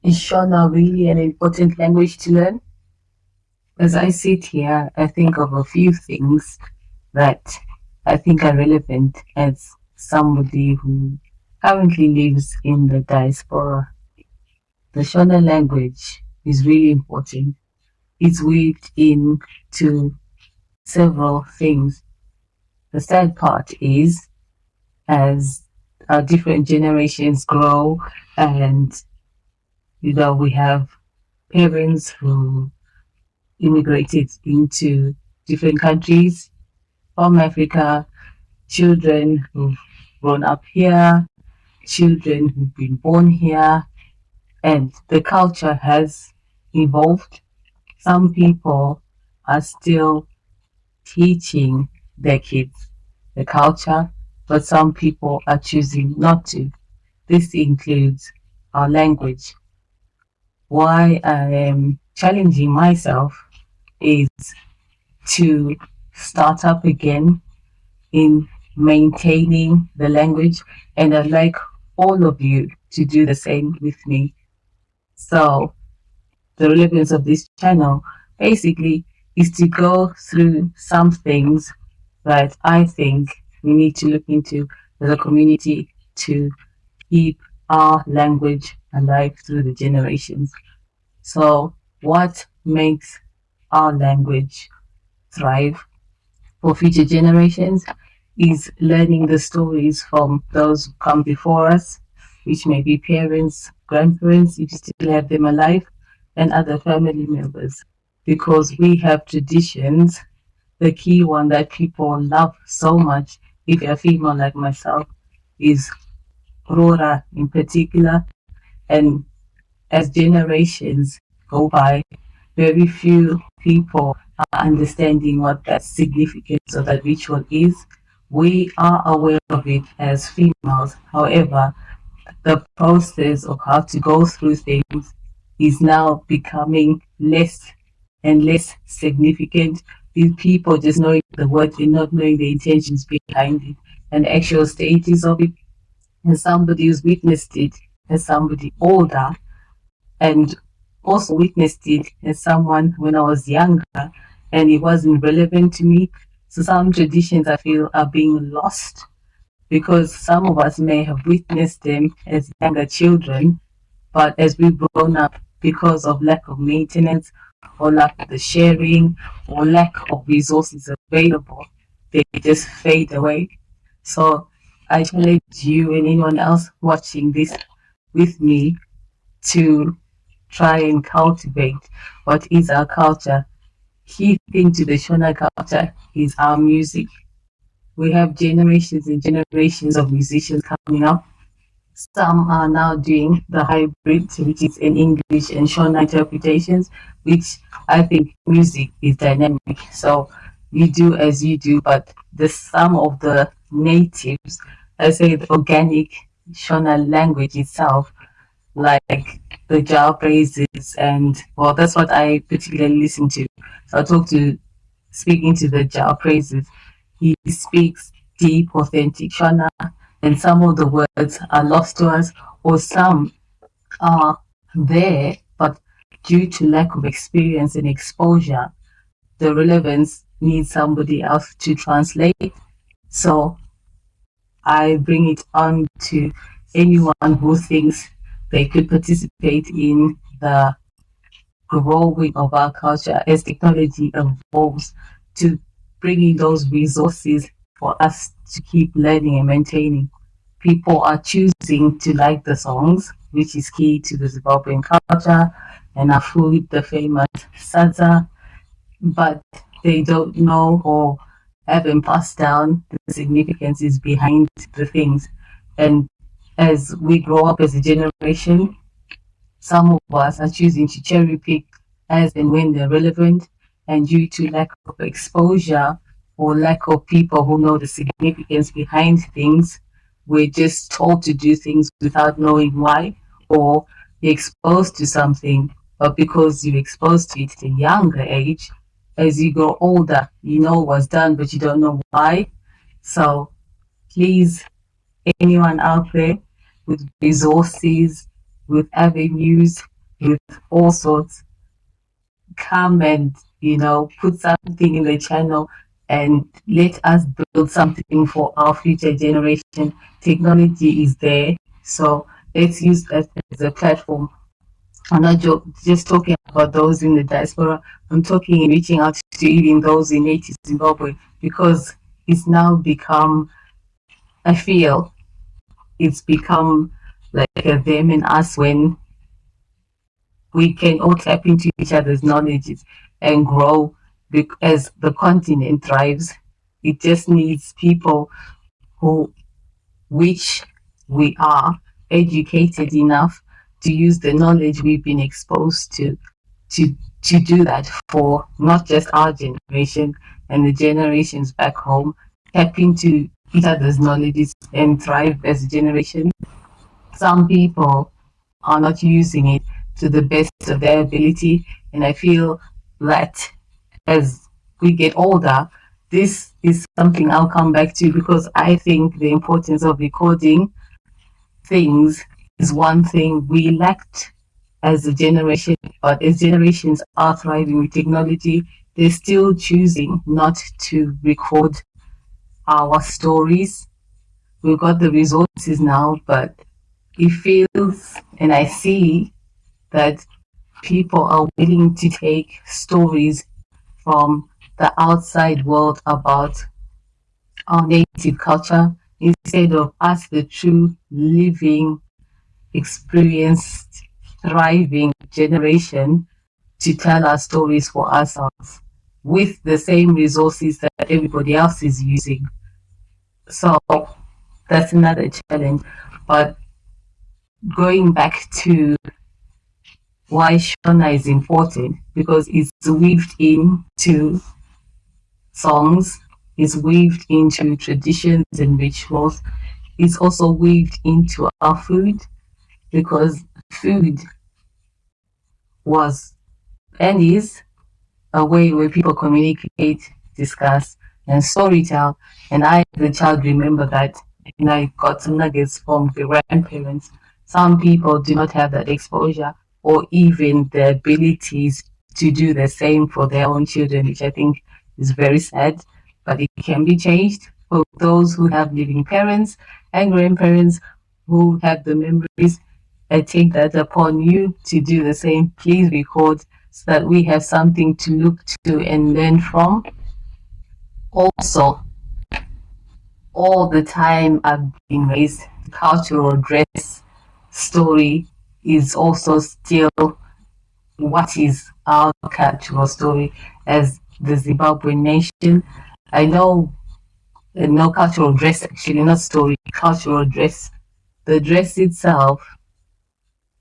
Is Shona really an important language to learn? As I sit here, I think of a few things that I think are relevant as somebody who currently lives in the diaspora. The Shona language is really important. It's weaved into several things. The sad part is, as our different generations grow, and we have parents who immigrated into different countries from Africa, children who've grown up here, children who've been born here, and the culture has evolved. Some people are still teaching their kids the culture, but some people are choosing not to. This includes our language. Why I am challenging myself is to start up again in maintaining the language, and I'd like all of you to do the same with me. So, the relevance of this channel basically is to go through some things that I think we need to look into as a community to keep our language alive through the generations. So, what makes our language thrive for future generations is learning the stories from those who come before us, which may be parents, grandparents, if you still have them alive, and other family members. Because we have traditions, the key one that people love so much, if you're female like myself, is Rora in particular. And as generations go by, very few people are understanding what that significance of that ritual is. We are aware of it as females. However, the process of how to go through things is now becoming less and less significant, with people just knowing the words and not knowing the intentions behind it and the actual status of it. And somebody who's witnessed it as somebody older, and also witnessed it as someone when I was younger, and it wasn't relevant to me. So some traditions I feel are being lost because some of us may have witnessed them as younger children, but as we've grown up, because of lack of maintenance or lack of the sharing or lack of resources available, they just fade away. So I challenge you and anyone else watching this with me to try and cultivate what is our culture. Key thing to the Shona culture is our music. We have generations and generations of musicians coming up. Some are now doing the hybrid, which is in English and Shona interpretations, which I think music is dynamic. So you do as you do, but the sum of the natives, I say the organic Shona language itself, like the Jao praises, and well, that's what I particularly listen to. So I talk to speaking to the Jao praises. He speaks deep, authentic Shona, and some of the words are lost to us, or some are there, but due to lack of experience and exposure, the relevance needs somebody else to translate. So I bring it on to anyone who thinks they could participate in the growing of our culture as technology evolves, to bringing those resources for us to keep learning and maintaining. People are choosing to like the songs, which is key to the Zimbabwean culture, and our food, the famous sadza, but they don't know or haven't passed down the significances behind the things. And as we grow up as a generation, some of us are choosing to cherry pick as and when they're relevant, and due to lack of exposure or lack of people who know the significance behind things, we're just told to do things without knowing why, or you're exposed to something, but because you're exposed to it at a younger age, as you grow older, you know what's done, but you don't know why. So please, anyone out there with resources, with avenues, with all sorts, come and, put something in the channel and let us build something for our future generation. Technology is there, so let's use that as a platform. I'm not just talking about those in the diaspora. I'm talking and reaching out to even those in native Zimbabwe, because it's now become, I feel, it's become like a them and us, when we can all tap into each other's knowledges and grow as the continent thrives. It just needs people who, which we are, educated enough to use the knowledge we've been exposed to to do that for not just our generation and the generations back home. Tap into each other's knowledges and thrive as a generation. Some people are not using it to the best of their ability, and I feel that as we get older, this is something I'll come back to, because I think the importance of recording things is one thing we lacked as a generation, but as generations are thriving with technology, they're still choosing not to record our stories. We've got the resources now, but it feels, and I see that people are willing to take stories from the outside world about our native culture instead of us, the true living, experienced, thriving generation, to tell our stories for ourselves with the same resources that everybody else is using. So that's another challenge. But going back to why Shona is important, because it's weaved into songs, it's weaved into traditions and rituals, it's also weaved into our food, because food was and is a way where people communicate, discuss, and storytell. And I, as a child, remember that, and I got some nuggets from the grandparents. Some people do not have that exposure or even the abilities to do the same for their own children, which I think is very sad, but it can be changed for those who have living parents and grandparents who have the memories. I take that upon you to do the same. Please record so that we have something to look to and learn from. Also, all the time I've been raised, cultural dress story is also still what is our cultural story as the Zimbabwean nation. I know, no cultural dress, actually, not story, cultural dress. The dress itself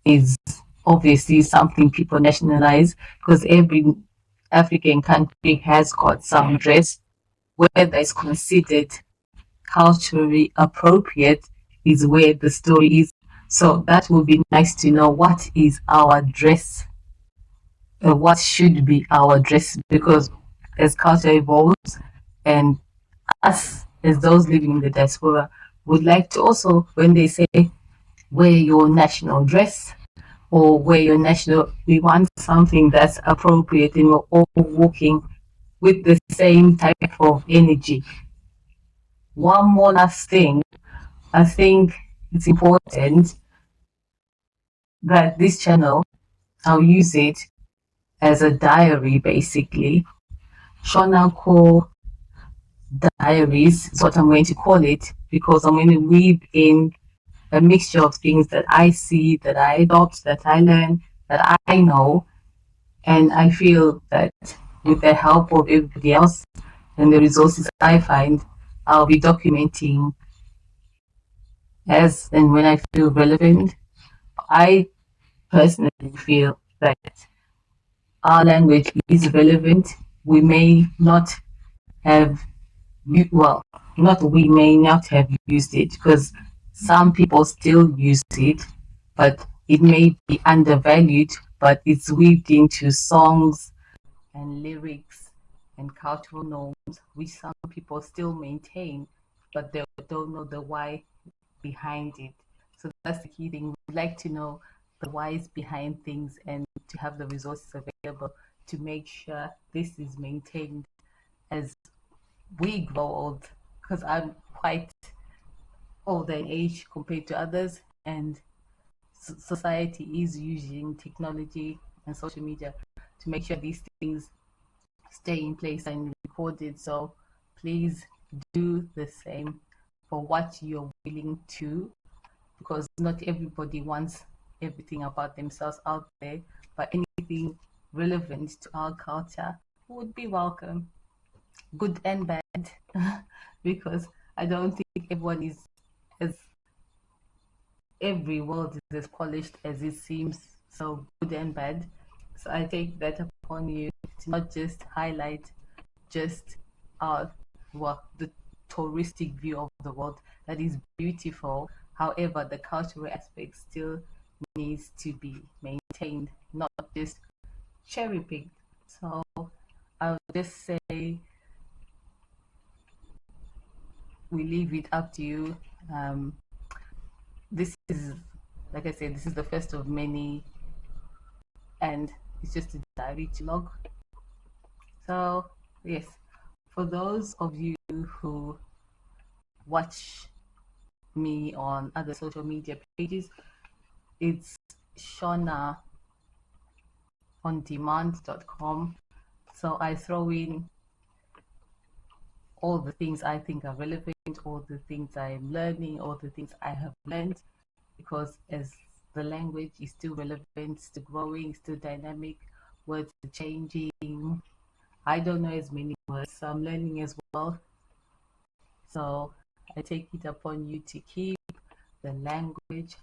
is obviously something people nationalize, because every African country has got some dress, whether it's considered culturally appropriate is where the story is. So that would be nice to know what is our dress, what should be our dress, because as culture evolves, and us as those living in the diaspora would like to also, when they say wear your national dress or wear your national, we want something that's appropriate, and we're all walking with the same type of energy. One more last thing, I think it's important that this channel, I'll use it as a diary basically. Shona Diaries is what I'm going to call it, because I'm going to weave in a mixture of things that I see, that I adopt, that I learn, that I know. And I feel that with the help of everybody else and the resources I find, I'll be documenting as and when I feel relevant. I personally feel that our language is relevant. We may not have, well, not we may not have used it, because some people still use it, but it may be undervalued, but it's weaved into songs and lyrics and cultural norms, which some people still maintain, but they don't know the why behind it. So that's the key thing. We'd like to know the whys behind things and to have the resources available to make sure this is maintained as we grow old, because I'm quite older in age compared to others, and society is using technology and social media to make sure these things stay in place and recorded. So please do the same for what you're willing to, because not everybody wants everything about themselves out there, but anything relevant to our culture would be welcome, good and bad, because I don't think everyone is as every world is as polished as it seems, so good and bad. So I take that upon you to not just highlight just the touristic view of the world that is beautiful. However, the cultural aspect still needs to be maintained, not just cherry picked. So I'll just say we leave it up to you. This is, like I said, this is the first of many, and it's just a diary to log. So yes, for those of you who watch me on other social media pages, it's shonaondemand.com. So I throw in all the things I think are relevant, all the things I'm learning, all the things I have learned, because as the language is still relevant, still growing, still dynamic, words are changing. I don't know as many words, so I'm learning as well. So I take it upon you to keep the language